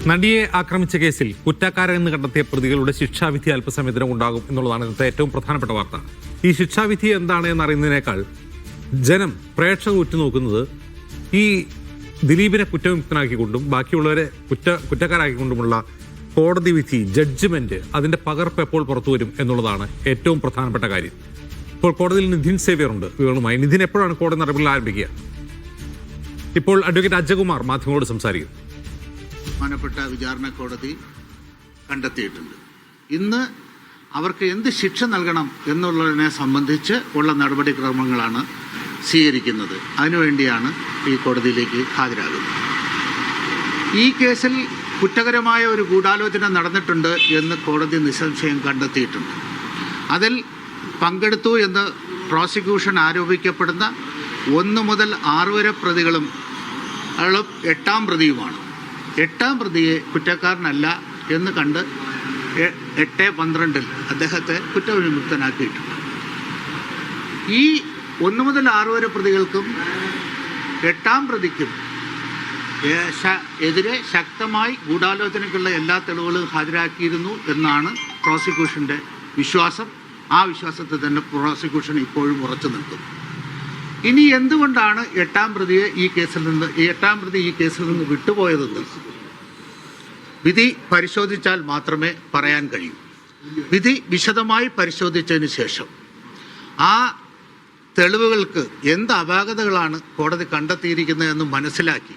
നടിയെ ആക്രമിച്ച കേസിൽ കുറ്റക്കാരെന്ന് കണ്ടെത്തിയ പ്രതികളുടെ ശിക്ഷാവിധി അല്പസമയത്തിനും ഉണ്ടാകും എന്നുള്ളതാണ് ഇന്നത്തെ ഏറ്റവും പ്രധാനപ്പെട്ട വാർത്ത. ഈ ശിക്ഷാവിധി എന്താണ് എന്നറിയുന്നതിനേക്കാൾ ജനം പ്രേക്ഷകർ ഉറ്റുനോക്കുന്നത് ഈ ദിലീപിനെ കുറ്റവിമുക്തനാക്കിക്കൊണ്ടും ബാക്കിയുള്ളവരെ കുറ്റക്കാരാക്കിക്കൊണ്ടുമുള്ള കോടതി വിധി, ജഡ്ജ്മെന്റ്, അതിന്റെ പകർപ്പ് എപ്പോൾ പുറത്തു വരും എന്നുള്ളതാണ് ഏറ്റവും പ്രധാനപ്പെട്ട കാര്യം. ഇപ്പോൾ കോടതിയിൽ നിധിൻ സേവ്യർ ഉണ്ട്. വിവരങ്ങളുമായി നിധിൻ, എപ്പോഴാണ് കോടതി നടപടികൾ ആരംഭിക്കുക? ഇപ്പോൾ അഡ്വക്കേറ്റ് അജയകുമാർ മാധ്യമങ്ങളോട് സംസാരിക്കും. ബഹുമാനപ്പെട്ട വിചാരണ കോടതി കണ്ടെത്തിയിട്ടുണ്ട്. ഇന്ന് അവർക്ക് എന്ത് ശിക്ഷ നൽകണം എന്നുള്ളതിനെ സംബന്ധിച്ച് ഉള്ള നടപടിക്രമങ്ങളാണ് സ്വീകരിക്കുന്നത്. അതിനുവേണ്ടിയാണ് ഈ കോടതിയിലേക്ക് ഹാജരാകുന്നത്. ഈ കേസിൽ കുറ്റകരമായ ഒരു ഗൂഢാലോചന നടന്നിട്ടുണ്ട് എന്ന് കോടതി നിസ്സംശയം കണ്ടെത്തിയിട്ടുണ്ട്. അതിൽ പങ്കെടുത്തു എന്ന് പ്രോസിക്യൂഷൻ ആരോപിക്കപ്പെടുന്ന 1 മുതൽ 6 വരെ പ്രതികളും അയാളും 8ാം പ്രതിയുമാണ്. 8ാം പ്രതിയെ കുറ്റക്കാരനല്ല എന്ന് കണ്ട് 8/12 അദ്ദേഹത്തെ കുറ്റവിമുക്തനാക്കിയിട്ടുണ്ട്. ഈ 1 മുതൽ 6 വരെ പ്രതികൾക്കും 8ാം പ്രതിക്കും എതിരെ ശക്തമായി ഗൂഢാലോചനയ്ക്കുള്ള എല്ലാ തെളിവുകളും ഹാജരാക്കിയിരുന്നു എന്നാണ് പ്രോസിക്യൂഷൻ്റെ വിശ്വാസം. ആ വിശ്വാസത്തിൽ തന്നെ പ്രോസിക്യൂഷൻ ഇപ്പോഴും ഉറച്ചു നിൽക്കുന്നു. ഇനി എന്തുകൊണ്ടാണ് 8ാം പ്രതിയെ ഈ കേസിൽ നിന്ന് വിട്ടുപോയതെന്ന് വിധി പരിശോധിച്ചാൽ മാത്രമേ പറയാൻ കഴിയൂ. വിധി വിശദമായി പരിശോധിച്ചതിന് ശേഷം ആ തെളിവുകൾക്ക് എന്ത് അപാകതകളാണ് കോടതി കണ്ടെത്തിയിരിക്കുന്നതെന്ന് മനസ്സിലാക്കി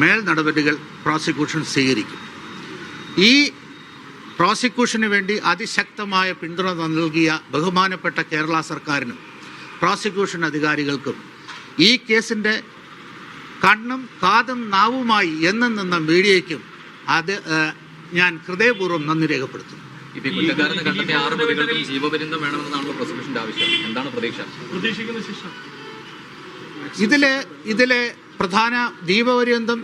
മേൽ നടപടികൾ പ്രോസിക്യൂഷൻ സ്വീകരിക്കും. ഈ പ്രോസിക്യൂഷന് വേണ്ടി അതിശക്തമായ പിന്തുണ നൽകിയ ബഹുമാനപ്പെട്ട കേരള സർക്കാരിനും പ്രോസിക്യൂഷൻ അധികാരികൾക്കും ഈ കേസിൻ്റെ കണ്ണും കാതും നാവുമായി എന്നും നിന്ന മീഡിയയ്ക്കും അത് ഞാൻ ഹൃദയപൂർവ്വം നന്ദി രേഖപ്പെടുത്തുന്നു. ഇതിലെ പ്രധാന ജീവപര്യന്തം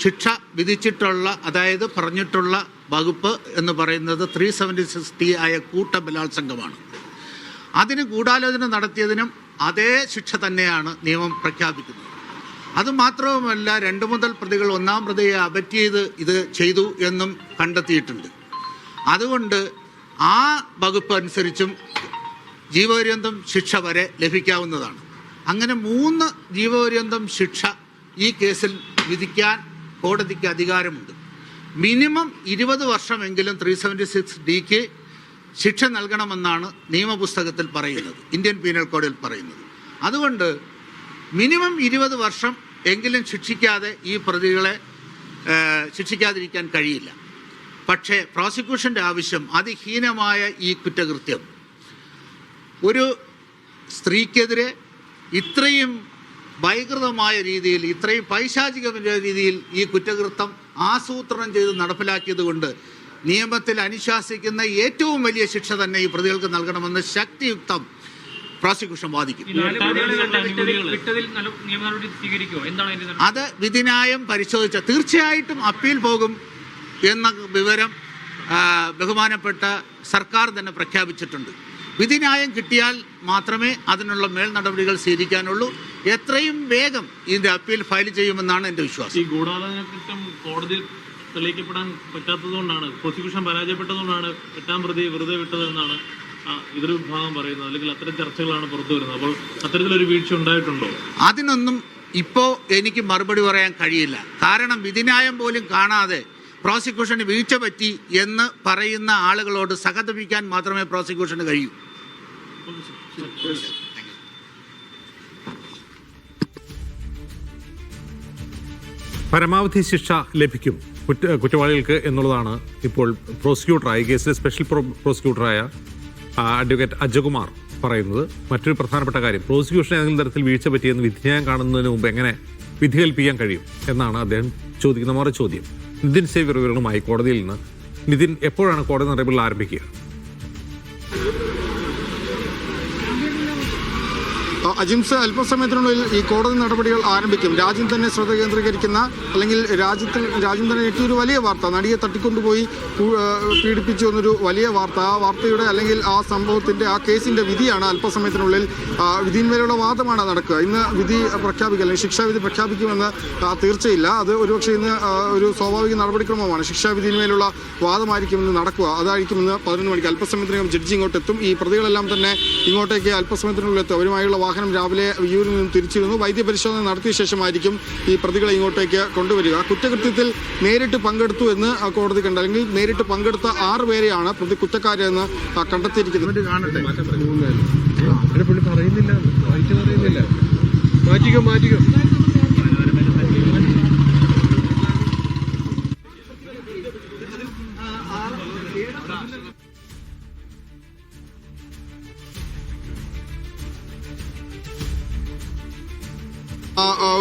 ശിക്ഷ വിധിച്ചിട്ടുള്ള, അതായത് പറഞ്ഞിട്ടുള്ള വകുപ്പ് എന്ന് പറയുന്നത് 376 ആയ കൂട്ടബലാത്സംഗമാണ്. അതിന് ഗൂഢാലോചന നടത്തിയതിനും അതേ ശിക്ഷ തന്നെയാണ് നിയമം പ്രഖ്യാപിക്കുന്നത്. അതുമാത്രവുമല്ല, 2 മുതൽ പ്രതികൾ 1ാം പ്രതിയെ അബറ്റ് ചെയ്ത് ഇത് ചെയ്തു എന്നും കണ്ടെത്തിയിട്ടുണ്ട്. അതുകൊണ്ട് ആ വകുപ്പ് അനുസരിച്ചും ജീവപര്യന്തം ശിക്ഷ വരെ ലഭിക്കാവുന്നതാണ്. അങ്ങനെ 3 ജീവപര്യന്തം ശിക്ഷ ഈ കേസിൽ വിധിക്കാൻ കോടതിക്ക് അധികാരമുണ്ട്. മിനിമം 20 വർഷമെങ്കിലും 376 ശിക്ഷ നൽകണമെന്നാണ് നിയമപുസ്തകത്തിൽ പറയുന്നത്, ഇന്ത്യൻ പീനൽ കോഡിൽ പറയുന്നത്. അതുകൊണ്ട് മിനിമം 20 വർഷം എങ്കിലും ശിക്ഷിക്കാതെ ഈ പ്രതികളെ ശിക്ഷിക്കാതിരിക്കാൻ കഴിയില്ല. പക്ഷേ പ്രോസിക്യൂഷൻ്റെ ആവശ്യം അതിഹീനമായ ഈ കുറ്റകൃത്യം ഒരു സ്ത്രീക്കെതിരെ ഇത്രയും വൈകൃതമായ രീതിയിൽ, ഇത്രയും പൈശാചികമായ രീതിയിൽ ഈ കുറ്റകൃത്യം ആസൂത്രണം ചെയ്ത് നടപ്പിലാക്കിയത് കൊണ്ട് നിയമത്തിൽ അനുശാസിക്കുന്ന ഏറ്റവും വലിയ ശിക്ഷ തന്നെ ഈ പ്രതികൾക്ക് നൽകണമെന്ന് ശക്തിയുക്തം പ്രോസിക്യൂഷൻ വാദിക്കും. അത് വിധിന്യായം പരിശോധിച്ച തീർച്ചയായിട്ടും അപ്പീൽ പോകും എന്ന വിവരം ബഹുമാനപ്പെട്ട സർക്കാർ തന്നെ പ്രഖ്യാപിച്ചിട്ടുണ്ട്. വിധിന്യായം കിട്ടിയാൽ മാത്രമേ അതിനുള്ള മേൽ നടപടികൾ സ്വീകരിക്കാനുള്ളൂ. എത്രയും വേഗം ഇതിന്റെ അപ്പീൽ ഫയൽ ചെയ്യുമെന്നാണ് എൻ്റെ വിശ്വാസം. ഈ ഗൂഢാലോചന കുറ്റം കോടതി തെളിയിക്കപ്പെടാൻ പറ്റാത്തതുകൊണ്ടാണ്, പ്രോസിക്യൂഷൻ പരാജയപ്പെട്ടതുകൊണ്ടാണ് 8ാം പ്രതി വെറുതെ വിട്ടതെന്നാണ് ഇതൊരു വിഭാഗം പറയുന്നത്. അല്ലെങ്കിൽ അത്തരം ചർച്ചകളാണ് പുറത്തു വരുന്നത്. അപ്പോൾ അത്തരത്തിലൊരു വീഴ്ച ഉണ്ടായിട്ടുണ്ടോ? അതിനൊന്നും ഇപ്പോൾ എനിക്ക് മറുപടി പറയാൻ കഴിയില്ല. കാരണം വിധിന്യായം പോലും കാണാതെ പ്രോസിക്യൂഷന് വീഴ്ച പറ്റി എന്ന് പറയുന്ന ആളുകളോട് സഹതപിക്കാൻ മാത്രമേ പ്രോസിക്യൂഷന് കഴിയൂ. പരമാവധി ശിക്ഷ ലഭിക്കും കുറ്റവാളികൾക്ക് എന്നുള്ളതാണ് ഇപ്പോൾ പ്രോസിക്യൂട്ടറായ കേസിലെ സ്പെഷ്യൽ പ്രോസിക്യൂട്ടറായ അഡ്വക്കേറ്റ് അജയകുമാർ പറയുന്നത്. മറ്റൊരു പ്രധാനപ്പെട്ട കാര്യം, പ്രോസിക്യൂഷൻ ഏതെങ്കിലും തരത്തിൽ വീഴ്ച പറ്റിയെന്ന് വിധിന്യായം കാണുന്നതിന് മുമ്പ് എങ്ങനെ വിധി കൽപ്പിക്കാൻ കഴിയും എന്നാണ് അദ്ദേഹം ചോദിക്കുന്ന മറു ചോദ്യം. നിതിൻ സേവ്യർ വിവരങ്ങളുമായി കോടതിയിൽ നിന്ന്. നിതിൻ, എപ്പോഴാണ് കോടതി നടപടികൾ ആരംഭിക്കുക? അജിംസ് അല്പസമയത്തിനുള്ളിൽ ഈ കോടതി നടപടികൾ ആരംഭിക്കും. രാജ്യം തന്നെ ശ്രദ്ധ കേന്ദ്രീകരിക്കുന്ന അല്ലെങ്കിൽ രാജ്യം തന്നെ ഏറ്റവും ഒരു വലിയ വാർത്ത, നടിയെ തട്ടിക്കൊണ്ടുപോയി പീഡിപ്പിച്ചു എന്നൊരു വലിയ വാർത്ത, ആ വാർത്തയുടെ അല്ലെങ്കിൽ ആ സംഭവത്തിൻ്റെ ആ കേസിൻ്റെ വിധിയാണ് അല്പസമയത്തിനുള്ളിൽ വിധിന്മേലുള്ള വാദമാണ് നടക്കുക. ഇന്ന് വിധി പ്രഖ്യാപിക്കുക അല്ലെങ്കിൽ ശിക്ഷാവിധി പ്രഖ്യാപിക്കുമെന്ന് തീർച്ചയില്ല. അത് ഒരുപക്ഷെ ഇന്ന് ഒരു സ്വാഭാവിക നടപടിക്രമമാണ്. ശിക്ഷാവിധിന്മേലുള്ള വാദമായിരിക്കും ഇന്ന് നടക്കുക. അതായിരിക്കും ഇന്ന് 11 മണിക്ക്. അല്പസമയത്തിനകം ജഡ്ജി ഇങ്ങോട്ടെത്തും. ഈ പ്രതികളെല്ലാം തന്നെ ഇങ്ങോട്ടേക്ക് അല്പസമയത്തിനുള്ളിൽ എത്തും. അവരുമായുള്ള വാഹനം രാവിലെ വിയ്യൂരിൽ നിന്നും തിരിച്ചിരുന്നു. വൈദ്യപരിശോധന നടത്തിയ ശേഷമായിരിക്കും ഈ പ്രതികളെ ഇങ്ങോട്ടേക്ക് കൊണ്ടുവരിക. കുറ്റകൃത്യത്തിൽ നേരിട്ട് പങ്കെടുത്തു എന്ന് കോടതി കണ്ട അല്ലെങ്കിൽ നേരിട്ട് പങ്കെടുത്ത 6 പേരെയാണ് പ്രതി കുറ്റക്കാരെന്ന് കണ്ടെത്തിയിരിക്കുന്നത്.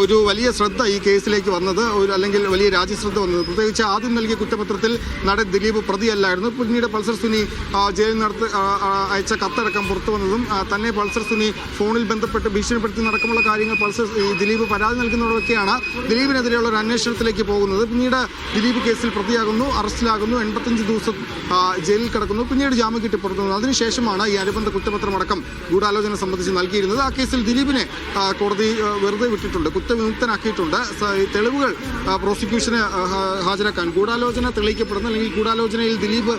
ഒരു വലിയ ശ്രദ്ധ ഈ കേസിലേക്ക് വന്നത് അല്ലെങ്കിൽ വലിയ രാജ്യശ്രദ്ധ വന്നത് പ്രത്യേകിച്ച് ആദ്യം നൽകിയ കുറ്റപത്രത്തിൽ നടൻ ദിലീപ് പ്രതിയല്ലായിരുന്നു. പിന്നീട് പൾസർ സുനി ജയിലിൽ അയച്ച കത്തടക്കം പുറത്തു വന്നതും തന്നെ പൾസർ സുനി ഫോണിൽ ബന്ധപ്പെട്ട് ഭീഷണിപ്പെടുത്തി നടക്കമുള്ള കാര്യങ്ങൾ ദിലീപ് പരാതി നൽകുന്നതൊക്കെയാണ് ദിലീപിനെതിരെയുള്ള ഒരു അന്വേഷണത്തിലേക്ക് പോകുന്നത്. പിന്നീട് ദിലീപ് കേസിൽ പ്രതിയാകുന്നു, അറസ്റ്റിലാകുന്നു, 85 ദിവസം ജയിലിൽ കിടക്കുന്നു, പിന്നീട് ജാമ്യം കിട്ടി പുറത്തു വന്നു. അതിനുശേഷമാണ് ഈ അനുബന്ധ കുറ്റപത്രമടക്കം ഗൂഢാലോചന സംബന്ധിച്ച് നൽകിയിരുന്നത്. ആ കേസിൽ ദിലീപിനെ കോടതി വെറുതെ വിട്ടിട്ടുണ്ട്, കുറ്റവിമുക്തനാക്കിയിട്ടുണ്ട്. തെളിവുകൾ പ്രോസിക്യൂഷന് ഹാജരാക്കാൻ ഗൂഢാലോചന തെളിയിക്കപ്പെടുന്ന അല്ലെങ്കിൽ ഗൂഢാലോചനയിൽ ദിലീപ്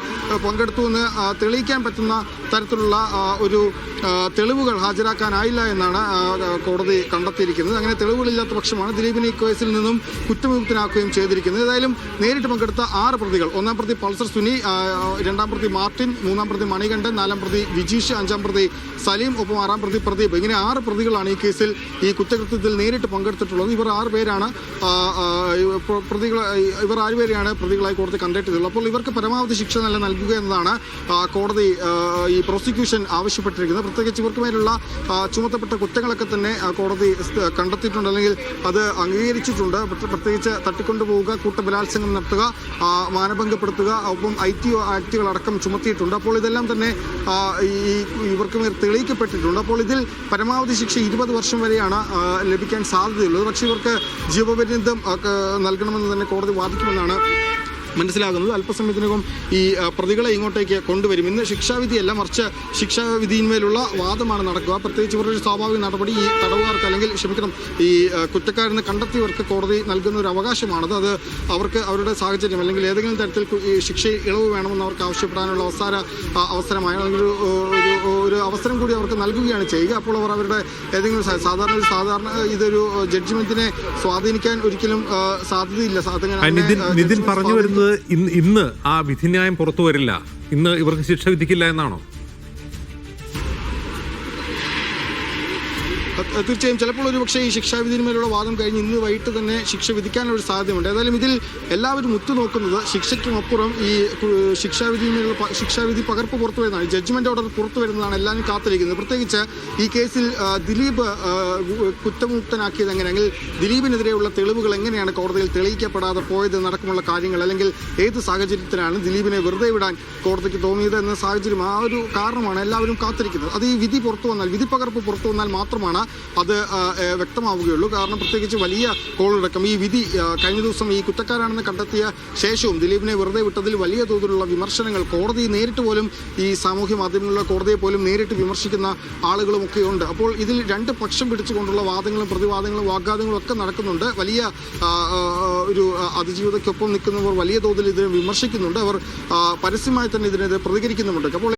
പങ്കെടുത്തു എന്ന് തെളിയിക്കാൻ പറ്റുന്ന തരത്തിലുള്ള ഒരു തെളിവുകൾ ഹാജരാക്കാനായില്ല എന്നാണ് കോടതി കണ്ടെത്തിയിരിക്കുന്നത്. അങ്ങനെ തെളിവുകളില്ലാത്ത പക്ഷമാണ് ദിലീപിനെ ഈ കേസിൽ നിന്നും കുറ്റവിമുക്തനാക്കുകയും ചെയ്തിരിക്കുന്നത്. ഏതായാലും നേരിട്ട് പങ്കെടുത്ത 6 പ്രതികൾ, 1-ാം പ്രതി പൾസർ സുനി, 2-ാം പ്രതി മാർട്ടിൻ, 3-ാം പ്രതി മണികണ്ഠൻ, 4-ാം പ്രതി വിജീഷ്, 5-ാം പ്രതി സലീം, ഒപ്പം 6-ാം പ്രതി പ്രദീപ്, ഇങ്ങനെ 6 പ്രതികളാണ് ഈ കേസിൽ ഈ കുറ്റകൃത്യത്തിൽ നേരിട്ട് പങ്കെടുത്തിട്ടുള്ളത്. ഇവർ 6 പേരാണ് പ്രതികളായി കോടതി കണ്ടെത്തിയിട്ടുള്ളത്. അപ്പോൾ ഇവർക്ക് പരമാവധി ശിക്ഷ നൽകുക എന്നതാണ് കോടതി ഈ പ്രോസിക്യൂഷൻ ആവശ്യപ്പെട്ടിരിക്കുന്നത്. പ്രത്യേകിച്ച് ഇവർക്ക് മേലുള്ള ചുമത്തപ്പെട്ട കുറ്റങ്ങളൊക്കെ തന്നെ കോടതി കണ്ടെത്തിയിട്ടുണ്ട് അല്ലെങ്കിൽ അത് അംഗീകരിച്ചിട്ടുണ്ട്. പ്രത്യേകിച്ച് തട്ടിക്കൊണ്ടുപോവുക, കൂട്ടബലാത്സംഗം നടത്തുക, മാനഭംഗപ്പെടുത്തുക, ഒപ്പം IT ആക്ടുകളടക്കം ചുമത്തിയിട്ടുണ്ട്. അപ്പോൾ ഇതെല്ലാം തന്നെ ഇവർക്ക് മേൽ തെളിയിക്കപ്പെട്ടിട്ടുണ്ട്. അപ്പോൾ ഇതിൽ പരമാവധി ശിക്ഷ 20 വർഷം വരെയാണ് ലഭിക്കാൻ സാധ്യതയുള്ളത്. പക്ഷേ ഇവർക്ക് ജീവപര്യന്തം നൽകണമെന്ന് തന്നെ കോടതി വാദിക്കുമെന്നാണ് മനസ്സിലാകുന്നത്. അല്പസമയത്തിനകം ഈ പ്രതികളെ ഇങ്ങോട്ടേക്ക് കൊണ്ടുവരും. ഇന്ന് ശിക്ഷാവിധിയല്ല, മറിച്ച് ശിക്ഷാവിധിയിന്മേലുള്ള വാദമാണ് നടക്കുക. പ്രത്യേകിച്ച് ഇവരുടെ ശാഭാവിക നടപടി ഈ തടവുകാർക്ക് അല്ലെങ്കിൽ ഈ കുറ്റക്കാരെന്ന് കണ്ടെത്തിയവർക്ക് കോടതി നൽകുന്ന ഒരു അവകാശമാണത്. അത് അവർക്ക് അവരുടെ സാഹചര്യം അല്ലെങ്കിൽ ഏതെങ്കിലും തരത്തിൽ ഈ ശിക്ഷയിൽ ഇളവ് വേണമെന്ന് അവർക്ക് ആവശ്യപ്പെടാനുള്ള അവസരമായ ഒരു അവസരം കൂടി അവർക്ക് നൽകുകയാണ് ചെയ്യുക. അപ്പോൾ അവർ അവരുടെ ഏതെങ്കിലും സാധാരണ ഇതൊരു ജഡ്ജ്മെന്റിനെ സ്വാധീനിക്കാൻ ഒരിക്കലും സാധ്യതയില്ല. നിതിൻ പറഞ്ഞു വരുന്നത് ഇന്ന് ആ വിധിന്യായം പുറത്തു വരില്ല, ഇന്ന് ഇവർക്ക് ശിക്ഷ വിധിക്കില്ല എന്നാണോ? തീർച്ചയായും ചിലപ്പോൾ ഒരുപക്ഷെ ഈ ശിക്ഷാവിധിന്മേലുള്ള വാദം കഴിഞ്ഞ് ഇന്ന് വൈകിട്ട് തന്നെ ശിക്ഷ വിധിക്കാനുള്ള സാധ്യതയുണ്ട്. ഏതായാലും ഇതിൽ എല്ലാവരും ഉറ്റുനോക്കുന്നത് ശിക്ഷയ്ക്കുമപ്പുറം ഈ ശിക്ഷാവിധി പകർപ്പ് പുറത്തു വരുന്നതാണ്, ജഡ്ജ്മെന്റ് ഓർഡർ പുറത്തു വരുന്നതാണ് എല്ലാവരും കാത്തിരിക്കുന്നത്. പ്രത്യേകിച്ച് ഈ കേസിൽ ദിലീപ് കുറ്റമുക്തനാക്കിയത് എങ്ങനെയെങ്കിൽ ദിലീപിനെതിരെയുള്ള തെളിവുകൾ എങ്ങനെയാണ് കോടതിയിൽ തെളിയിക്കപ്പെടാതെ പോയത് നടക്കുമുള്ള കാര്യങ്ങൾ, അല്ലെങ്കിൽ ഏത് സാഹചര്യത്തിലാണ് ദിലീപിനെ വെറുതെ വിടാൻ കോടതിക്ക് തോന്നിയത് എന്ന സാഹചര്യം, ആ ഒരു കാരണമാണ് എല്ലാവരും കാത്തിരിക്കുന്നത്. അത് ഈ വിധി പുറത്തു വന്നാൽ, വിധി പകർപ്പ് പുറത്തു വന്നാൽ മാത്രമാണ് അത് വ്യക്തമാവുകയുള്ളൂ. കാരണം പ്രത്യേകിച്ച് വലിയ കോളടക്കം ഈ വിധി കഴിഞ്ഞ ദിവസം ഈ കുറ്റക്കാരാണെന്ന് കണ്ടെത്തിയ ശേഷവും ദിലീപിനെ വെറുതെ വിട്ടതിൽ വലിയ തോതിലുള്ള വിമർശനങ്ങൾ കോടതി നേരിട്ട് പോലും ഈ സാമൂഹ്യ മാധ്യമങ്ങളിലെ കോടതിയെ പോലും നേരിട്ട് വിമർശിക്കുന്ന ആളുകളുമൊക്കെ ഉണ്ട്. അപ്പോൾ ഇതിൽ 2 പക്ഷം പിടിച്ചുകൊണ്ടുള്ള വാദങ്ങളും പ്രതിവാദങ്ങളും വാഗ്വാദങ്ങളും ഒക്കെ നടക്കുന്നുണ്ട്. വലിയ ഒരു അതിജീവിതയ്ക്കൊപ്പം നിൽക്കുന്നവർ വലിയ തോതിൽ ഇതിനെ വിമർശിക്കുന്നുണ്ട്. അവർ പരസ്യമായി തന്നെ ഇതിനെതിരെ പ്രതികരിക്കുന്നുമുണ്ട്. അപ്പോൾ